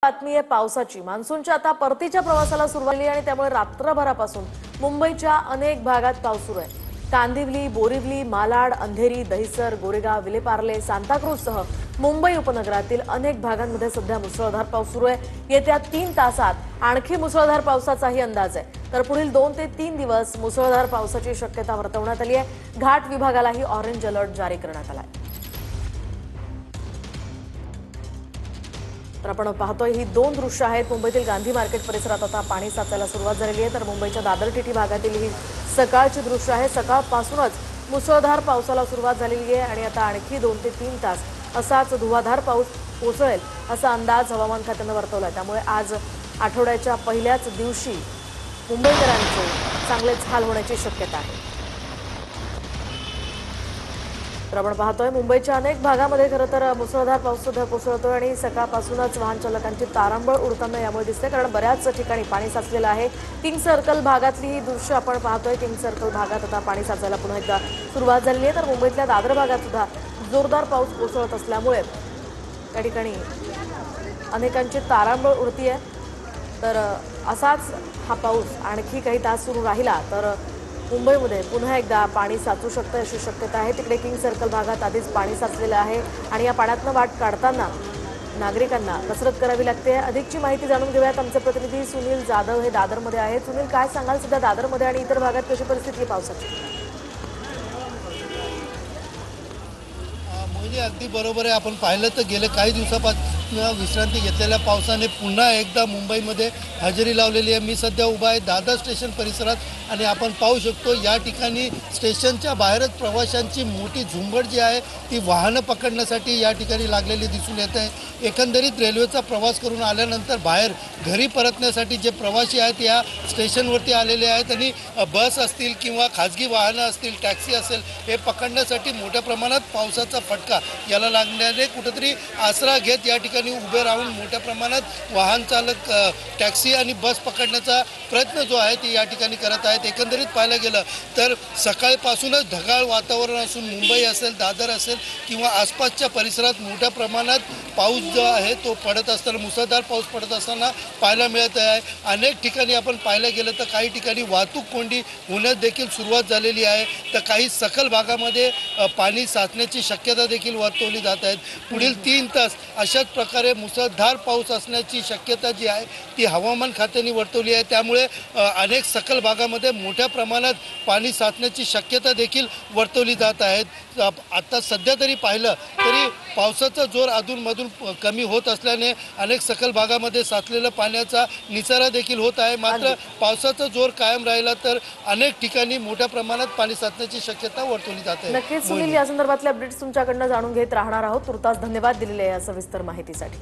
बातमी आहे पावसाची। मान्सूनच्या आता परतीच्या प्रवासाला सुरुवात झाली आणि त्यामुळे रात्रभरापासून मुंबईच्या अनेक भागात पाऊस सुरू आहे। कांदिवली, बोरिवली, मालाड, अंधेरी, दहिसर, गोरेगाव, विलेपार्ले, सांताक्रूजसह मुंबई उपनगरातील अनेक भागांमध्ये सध्या मुसळधार पाऊस सुरू आहे। येत्या 3 तासात आणखी मुसळधार पावसाचाही अंदाज आहे। तर पुढील 2 ते 3 दिवस मुसळधार पावसाची शक्यता वर्तवण्यात आली आहे। घाट विभागालाही ऑरेंज अलर्ट जारी करण्यात आला आहे। तर आपण पाहतोय ही 2 दृश्य आहेत। मुंबईतील गांधी मार्केट परिसरात आता पाणी साचायला सुरुवात झालेली आहे। तर मुंबईच्या दादर टीटी भागातील ही सकाळची दृश्य आहे। सकाळपासूनच मुसळधार पावसाला सुरुवात झालेली आहे आणि आता आणखी 2 ते 3 तास असाच धुवाधार पाऊस कोसळेल असा अंदाज हवामान खात्याने वर्तवला आहे। त्यामुळे आज आठवड्याच्या पहिल्याच दिवशी मुंबईकरांचे चांगलेच हाल होण्याची शक्यता आहे। तर आपण पाहतोय मुंबईच्या अनेक भागामध्ये खरं तर मुसळधार पाऊस सुद्धा कोसळतोय आणि सकाळपासूनच वाहन चालकांची तारांबळ उडताना यामुळे दिसते, कारण बऱ्याच ठिकाणी पाणी साचलेलं आहे। किंग सर्कल भागातली ही दृश्य आपण पाहतोय। किंग सर्कल भागात आता पाणी साचायला पुन्हा एकदा सुरुवात झालेली आहे। तर मुंबईतल्या दादर भागात सुद्धा जोरदार पाऊस कोसळत असल्यामुळे त्या ठिकाणी अनेकांची तारांबळ उडतीये। तर असाच हा पाऊस आणखी काही तास सुरू राहिला तर मुंबईमध्ये पुन्हा एकदा पाणी साचू शकतं अशी शक्यता आहे। तिकडे किंग सर्कल भागात आधीच पाणी साचलेलं आहे आणि या पाण्यातनं वाट काढताना नागरिकांना कसरत करावी लागते। अधिकची माहिती जाणून घेऊयात। आमचे प्रतिनिधी सुनील जाधव हे दादरमध्ये आहेत। सुनील, काय सांगाल सध्या दादरमध्ये आणि इतर भागात कशी परिस्थिती आहे पावसाची? मोहिनी, अगदी बरोबर आहे। आपण पाहिलं तर गेल्या काही दिवसापासून विश्रांती घेतलेल्या पावसाने पुन्हा एकदा मुंबईमध्ये हजेरी लावलेली आहे। मी सध्या उभा आहे दादर स्टेशन परिसरात आणि आपण पाहू शकतो या ठिकाणी स्टेशनच्या बाहेरच प्रवाशांची मोठी झुंबड जी आहे ती वाहनं पकडण्यासाठी या ठिकाणी लागलेली दिसून येत आहे। एकंदरीत रेल्वेचा प्रवास करून आल्यानंतर बाहेर घरी परतण्यासाठी जे प्रवासी आहेत या स्टेशनवरती आलेले आहेत आणि बस असतील किंवा खाजगी वाहनं असतील, टॅक्सी असेल, हे पकडण्यासाठी मोठ्या प्रमाणात पावसाचा फटका याला लागण्याने कुठेतरी आसरा घेत या ठिकाणी उभे राहून मोठ्या प्रमाणात वाहन चालक टॅक्सी आणि बस पकडण्याचा प्रयत्न जो आहे ते या ठिकाणी करत आहेत। एकंदरीत पाहायला गेलं तर सकाळपासूनच ढगाळ वातावरण असून मुंबई असेल, दादर असेल किंवा आसपासच्या परिसरात मोठ्या प्रमाणात पाऊस जो आहे तो पडत असताना, मुसळधार पाऊस पडत असताना पाहायला मिळत आहे। अनेक ठिकाणी आपण पाहायला गेलं तर काही ठिकाणी वाहतूक कोंडी होण्यास देखील सुरुवात झालेली आहे। तर काही सखल भागामध्ये पाणी साचण्याची शक्यता देखील वर्तवली जात आहे। पुढील 3 तास अशाच प्रकारे मुसळधार पाऊस असण्याची शक्यता जी आहे ती हवामान खात्याने वर्तवली आहे। त्यामुळे अनेक सखल भागामध्ये मोठ्या प्रमाणात पाणी साचण्याची शक्यता देखील वर्तवली जात आहे। आता सध्या तरी पाहिलं तरी पावसाचा जोर अधूनमधून कमी होत असल्याने अनेक सखल भागामध्ये साचलेलं पाण्याचा निचरा देखील होत आहे। मात्र पावसाचा जोर कायम राहिला तर अनेक ठिकाणी मोठ्या प्रमाणात पाणी साचण्याची शक्यता वर्तवली जाते। नक्कीच सुनील, या संदर्भातले अपडेट्स तुमच्याकडनं जाणून घेत राहणार आहोत। तुर्तास धन्यवाद दिलेले या सविस्तर माहितीसाठी।